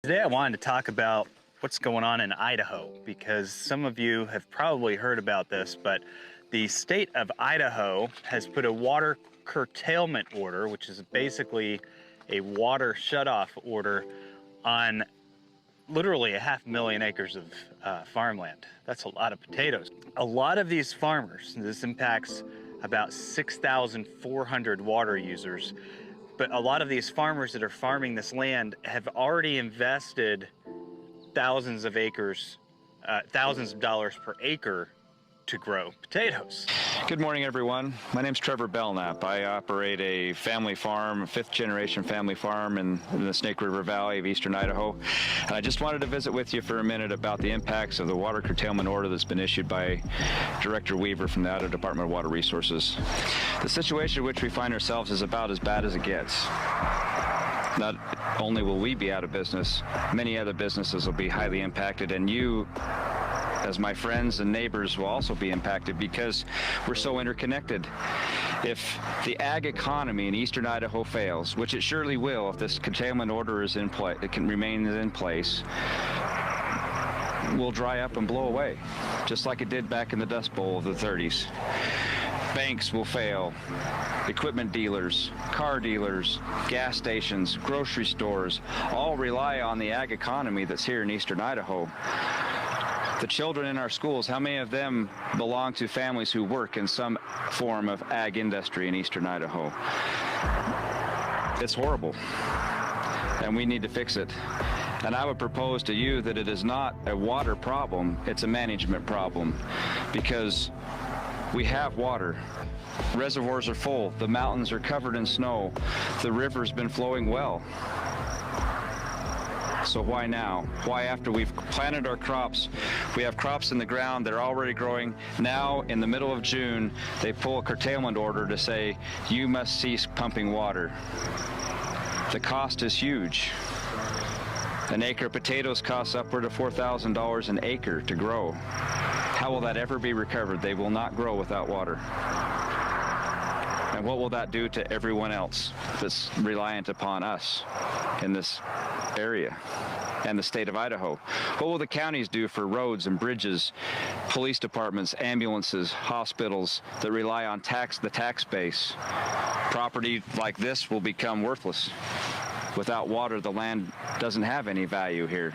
Today I wanted to talk about what's going on in Idaho because some of you have probably heard about this, but the state of Idaho has put a water curtailment order, which is basically a water shutoff order on literally 500,000 acres of farmland. That's a lot of potatoes. A lot of these farmers, this impacts about 6,400 water users, but a lot of these farmers that are farming this land have already invested thousands of acres, thousands of dollars per acre to grow potatoes. Good morning, everyone. My name's Trevor Belknap. I operate a family farm, a fifth-generation family farm in the Snake River Valley of eastern Idaho. And I just wanted to visit with you for a minute about the impacts of the water curtailment order that's been issued by Director Weaver from the Idaho Department of Water Resources. The situation in which we find ourselves is about as bad as it gets. Not only will we be out of business, many other businesses will be highly impacted, and you, as my friends and neighbors, will also be impacted because we're so interconnected. If the ag economy in eastern Idaho fails, which it surely will if this curtailment order is in place, it can remain in place, will dry up and blow away, just like it did back in the Dust Bowl of the 30s. Banks will fail, equipment dealers, car dealers, gas stations, grocery stores, all rely on the ag economy that's here in eastern Idaho. The children in our schools, how many of them belong to families who work in some form of ag industry in eastern Idaho? It's horrible, and we need to fix it. And I would propose to you that it is not a water problem, it's a management problem, because we have water. Reservoirs are full, the mountains are covered in snow, the river's been flowing well. So why now? Why, after we've planted our crops, we have crops in the ground, they're already growing. Now, in the middle of June, they pull a curtailment order to say, you must cease pumping water. The cost is huge. An acre of potatoes costs upward of $4,000 an acre to grow. How will that ever be recovered? They will not grow without water. And what will that do to everyone else that's reliant upon us in this area and the state of Idaho? What will the counties do for roads and bridges, police departments, ambulances, hospitals that rely on the tax base? Property like this will become worthless. Without water, the land doesn't have any value here.